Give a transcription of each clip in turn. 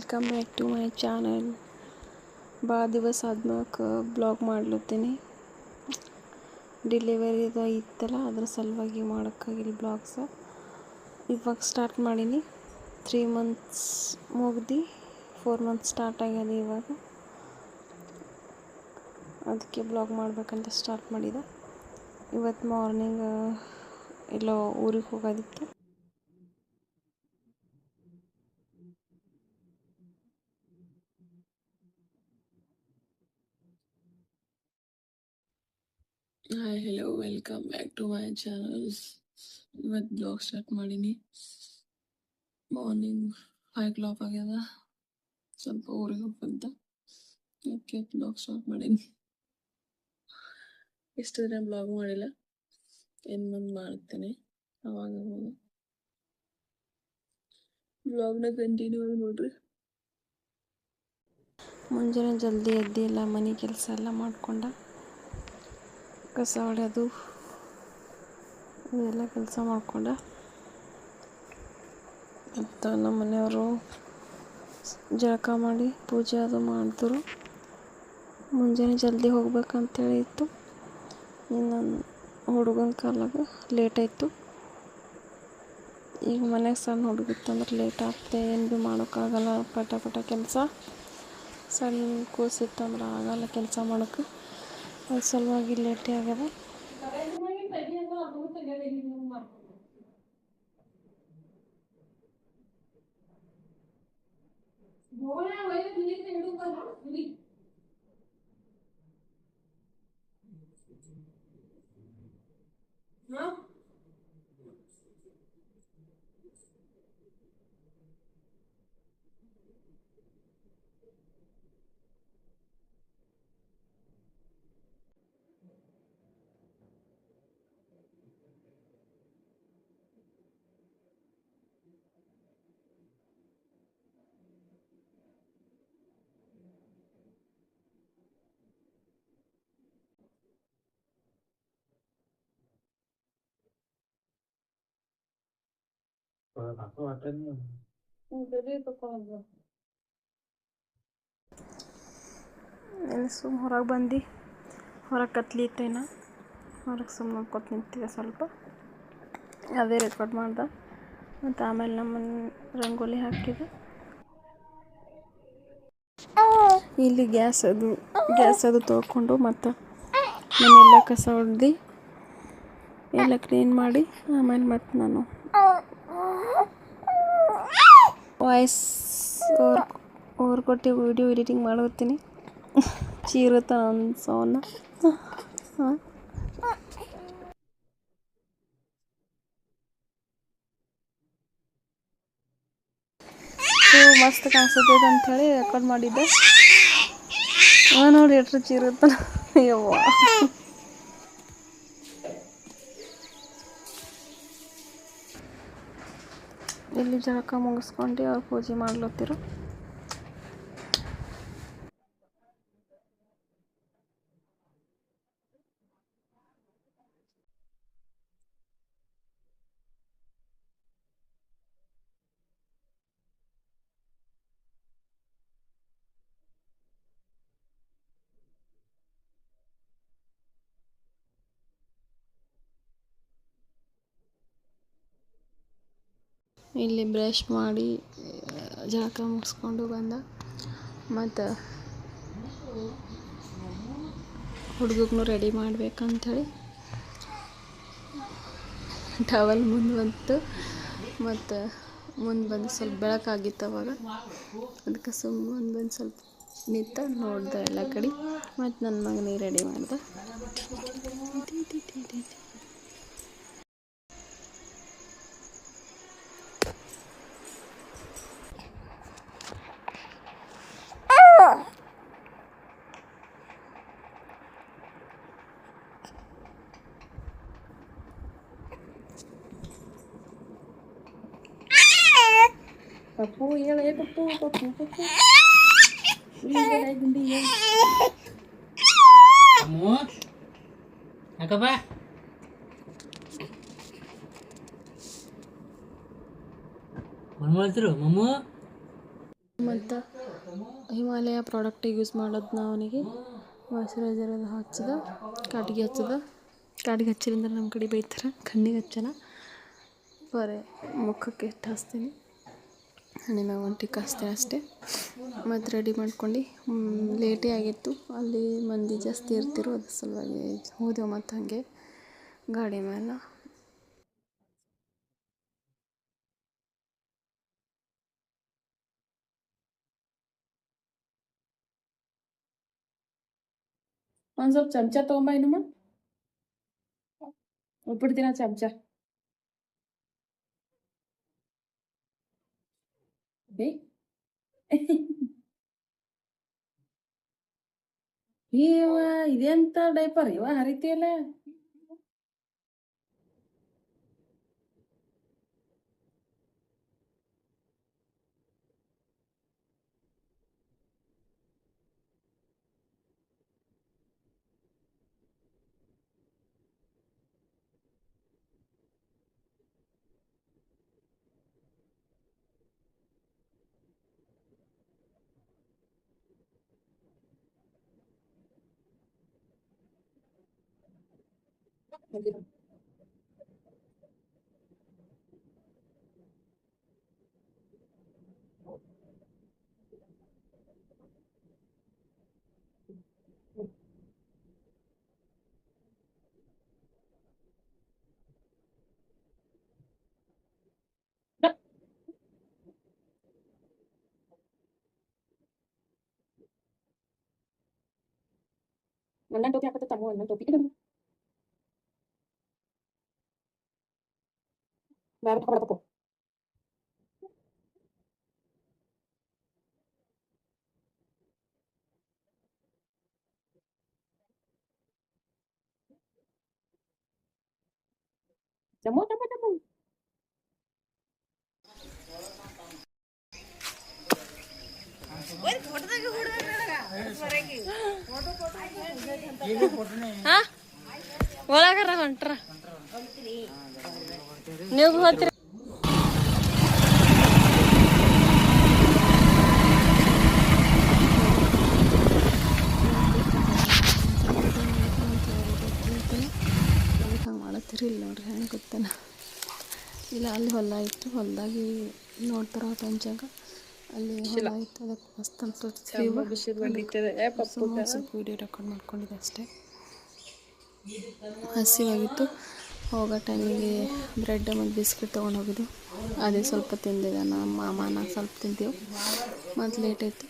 Welcome back to my channel. ಭಾಳ ದಿವಸ ಆದ್ಮೇಲೆ ಬ್ಲಾಗ್ ಮಾಡ್ಲತ್ತೀನಿ. ಡೆಲಿವರಿದು ಇತ್ತಲ್ಲ ಅದ್ರ ಸಲುವಾಗಿ ಮಾಡೋಕ್ಕಾಗಿಲ್ಲ ಬ್ಲಾಗ್ಸ. ಇವಾಗ ಸ್ಟಾರ್ಟ್ ಮಾಡೀನಿ. 3 months ಮುಗ್ದು 4 months ಸ್ಟಾರ್ಟ್ ಆಗ್ಯದ ಇವಾಗ. ಅದಕ್ಕೆ ಬ್ಲಾಗ್ ಮಾಡಬೇಕಂತ ಸ್ಟಾರ್ಟ್ ಮಾಡಿದೆ. ಇವತ್ತು ಮಾರ್ನಿಂಗ್ ಎಲ್ಲೋ ಊರಿಗೆ ಹೋಗೋದಿತ್ತು. Hi hello welcome back to my channels. ಇವತ್ತು ಬ್ಲಾಗ್ ಸ್ಟಾರ್ಟ್ ಮಾಡೀನಿ. ಮಾರ್ನಿಂಗ್ 5 o'clock ಆಗ್ಯದ. ಸ್ವಲ್ಪ ಊರಿಗೆ ಹೋಗ್ಬೇಕಂತ ಅದಕ್ಕೆ ಬ್ಲಾಗ್ ಸ್ಟಾರ್ಟ್ ಮಾಡೀನಿ. ಇಷ್ಟು ದಿನ ಬ್ಲಾಗ್ ಮಾಡಿಲ್ಲ, ಇನ್ನು ಮುಂದೆ ಮಾಡ್ತೇನೆ. ಅವಾಗ ಬ್ಲಾಗ್ನ ಕಂಟಿನ್ಯೂ ನೋಡ್ರಿ. ಮುಂಜಾನೆ ಜಲ್ದಿ ಎದ್ದು ಎಲ್ಲ ಮನೆ ಕೆಲಸ ಎಲ್ಲ ಮಾಡ್ಕೊಂಡ, ಕಸ ಹೊಡೆಯೋದು ಇದೆಲ್ಲ ಕೆಲಸ ಮಾಡ್ಕೊಂಡ, ಮತ್ತು ನಮ್ಮ ಮನೆಯವರು ಜಳಕ ಮಾಡಿ ಪೂಜೆ ಅದು ಮಾಡಿದ್ರು. ಮುಂಜಾನೆ ಜಲ್ದಿ ಹೋಗ್ಬೇಕಂತೇಳಿ ಇತ್ತು. ಇನ್ನು ಹುಡುಗನ ಕಾಲಾಗ ಲೇಟ್ ಆಯಿತು. ಈಗ ಮನೆಗೆ ಸಣ್ಣ ಹುಡುಗಿತ್ತಂದ್ರೆ ಲೇಟ್ ಆಗ್ತದೆ, ಏನು ಭೀ ಮಾಡೋಕ್ಕಾಗಲ್ಲ. ಪಟ ಕೆಲಸ, ಸಣ್ಣ ಕೂಸಿತ್ತಂದ್ರೆ ಆಗಲ್ಲ ಕೆಲಸ ಮಾಡೋಕ್ಕೆ. ಅದ್ರ ಸಲುವಾಗಿ ಲೇಟೇ ಆಗ್ಯದ. ಸುಮ್ಮ ಹೊರಗೆ ಬಂದು ಹೊರಗೆ ಕತ್ಲಿ ಇತ್ತೇನ, ಹೊರಗೆ ಸುಮ್ಮನೆ ನೋಡ್ಕೊತ ನಿಂತಿದ್ದೆ ಸ್ವಲ್ಪ. ಅದೇ ರೆಕಾರ್ಡ್ ಮಾಡ್ದೆ. ಮತ್ತು ಆಮೇಲೆ ನಮ್ಮನ್ನು ರಂಗೋಲಿ ಹಾಕಿದೆ. ಇಲ್ಲಿ ಗ್ಯಾಸ್ ಅದು ತೊಳ್ಕೊಂಡು ಮತ್ತು ಮನೆಯೆಲ್ಲ ಕಸ ಹೊಡೆದು ಎಲ್ಲ ಕ್ಲೀನ್ ಮಾಡಿ ಆಮೇಲೆ ಮತ್ತು ನಾನು ವಾಯ್ಸ್ ಓವರ್ ಕೊಟ್ಟು ವಿಡಿಯೋ ಎಡಿಟಿಂಗ್ ಮಾಡೋತ್ತೀನಿ. ಚೀರುತ್ತ ಒಂದು ಸೌಂಡ್. ಮಸ್ತ್ ಕಾಣಿಸ್ತೈತೆ ಅಂಥೇಳಿ ರೆಕಾರ್ಡ್ ಮಾಡಿದ್ದೆ. ನೋಡಿ ಎಟ್ರು ಚೀರುತ್ತ. ಯವ್ವ, ಇಲ್ಲಿ ಜಳಕ ಮುಗಿಸ್ಕೊಂಡು ಅವ್ರು ಪೂಜೆ ಮಾಡ್ಲತ್ತಿರು. ಇಲ್ಲಿ ಬ್ರಷ್ ಮಾಡಿ ಜಳಕ ಮುಗಿಸ್ಕೊಂಡು ಬಂದ. ಮತ್ತು ಹುಡುಗಗೂ ರೆಡಿ ಮಾಡ್ಬೇಕಂಥೇಳಿ ಟವಲ್ ಮುಂದೆ ಬಂತು. ಮತ್ತು ಮುಂದೆ ಬಂದು ಸ್ವಲ್ಪ ಬೆಳಕಾಗಿತ್ತು ಅವಾಗ. ಅದಕ್ಕೆ ಮುಂದೆ ಬಂದು ಸ್ವಲ್ಪ ನಿಂತ ನೋಡ್ದೆ ಎಲ್ಲ ಕಡೆ. ಮತ್ತು ನನ್ನ ಮಗನಿಗೆ ರೆಡಿ ಮಾಡ್ದೆ. ಪಪ್ಪು ಹೇಳೇ ಪಪ್ಪು ಪಪ್ಪು ಪಪ್ಪು ಗುಂಡಿಗೆ ಯಾಕಪ್ಪ ಮಾಡ್ತಿರು ಮಮ್ಮು ಮತ್ತು ಹಿಮಾಲಯ ಪ್ರಾಡಕ್ಟ್ ಯೂಸ್ ಮಾಡೋದು ನಾ ಅವನಿಗೆ ಮಾಯ್ಶ್ಚರೈಸರ್ ಎಲ್ಲ ಹಚ್ಚದ ಕಾಟಿಗೆ ಹಚ್ಚದ ಕಾಟಿಗೆ ಹಚ್ಚಿರಿಂದ ನಮ್ಮ ಕಡೆ ಬೈತಾರೆ ಕಣ್ಣಿಗೆ ಹಚ್ಚನ ಬರೀ ಮುಖಕ್ಕೆ ಇಟ್ಟು ಹಚ್ತೀನಿ ಹಣ್ಣಿ ಮ್ಯಾಗ ಒಂಟಿಗೆ ಹಚ್ತೀನಿ ಅಷ್ಟೇ ಮತ್ತು ರೆಡಿ ಮಾಡ್ಕೊಂಡು ಲೇಟೇ ಆಗಿತ್ತು ಅಲ್ಲಿ ಮಂದಿ ಜಾಸ್ತಿ ಇರ್ತಿರೋ ಅದ್ರ ಸಲುವಾಗಿ ಹೋದೆವು ಮತ್ತು ಹಾಗೆ ಗಾಡಿ ಮೇಲೆ ಒಂದು ಸ್ವಲ್ಪ ಚಮಚ ತೊಗೊಂಬ ಇನ್ನೊಮ್ಮ ಉಪ್ಪಿಡ್ತೀನ ಚಮಚ ಇವ ಇದೆಂತ ಡೈಪರ್ ಇವ ಹರಿತಿಯಲ್ಲ ಒಂದೊಂದು ಟೋಪಿ ಹಾಕತ್ತ ತಮ್ಮ ಒಂದೊಂದು ಟೋಪಿ ಬೇರೆ ಕೊಡಬೇಕು ಜಮ್ಮು ಟಮ್ಮ ಟಮ್ಮ ಒಳಗರ ಹೊಂಟ್ರ ನೀವು ಹೋಗ್ತೀರಿ ಹಂಗೆ ಮಾಡತ್ತೀರಿ ಇಲ್ಲ ನೋಡ್ರಿ ಹೆಂಗೆ ಗೊತ್ತೇನ ಇಲ್ಲ ಅಲ್ಲಿ ಹೊಲ ಇತ್ತು ಹೊಲದಾಗಿ ನೋಡ್ತಾರ ಪಂಚಾಗ ಅಲ್ಲಿ ಹೊಲ ಇತ್ತು ಅದಕ್ಕೆ ಮಸ್ತ್ ಅನ್ಸುತ್ತೆ ಸ್ವಲ್ಪ ವೀಡಿಯೋ ರೆಕಾರ್ಡ್ ಮಾಡ್ಕೊಂಡಿದ್ದೆ ಅಷ್ಟೇ ಹಸಿವಾಗಿತ್ತು ಹೋಗೋ ಟೈಮಿಗೆ ಬ್ರೆಡ್ ಮತ್ತು ಬಿಸ್ಕಿಟ್ ತೊಗೊಂಡು ಹೋಗಿದ್ದು ಅದೇ ಸ್ವಲ್ಪ ತಿಂದಿದ್ದೆ ನಮ್ಮ ಮಾಮನ ಸ್ವಲ್ಪ ತಿಂದೆವು ಮತ್ತು ಲೇಟ್ ಆಯಿತು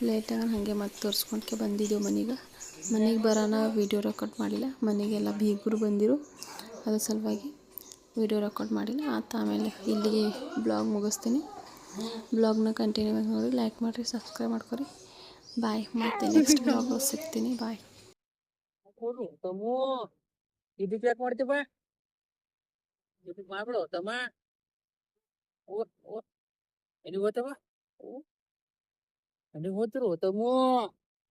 ಲೇಟಾಗಿ ಹಾಗೆ ಮತ್ತೆ ತೋರಿಸ್ಕೊಂಡ್ಕೆ ಬಂದಿದ್ದೆವು ಮನೆಗೆ ಬರೋಣ ವೀಡಿಯೋ ರೆಕಾರ್ಡ್ ಮಾಡಿಲ್ಲ ಮನೆಗೆಲ್ಲ ಬೀಗರು ಬಂದಿರು ಅದ್ರ ಸಲುವಾಗಿ ವೀಡಿಯೋ ರೆಕಾರ್ಡ್ ಮಾಡಿಲ್ಲ ಆಮೇಲೆ ಇಲ್ಲಿಗೆ ಬ್ಲಾಗ್ ಮುಗಿಸ್ತೀನಿ ಬ್ಲಾಗ್ನ ಕಂಟಿನ್ಯೂ ಆಗಿ ನೋಡಿ ಲೈಕ್ ಮಾಡಿರಿ ಸಬ್ಸ್ಕ್ರೈಬ್ ಮಾಡ್ಕೊರಿ ಬಾಯ್ ಮತ್ತೆ ನೆಕ್ಸ್ಟ್ ಬ್ಲಾಗ್ ಸಿಗ್ತೀನಿ ಬಾಯ್ ಯಾಕೆ ಮಾಡ್ತೀವ ಮಾಡ್ಬಿಡು ತಮ್ಮ ಎಲ್ಲಿಗೆ ಹೋಗ್ತವ ಎಲ್ಲಿಗೆ ಹೋಗ್ತಿರು ತಮ್ಮ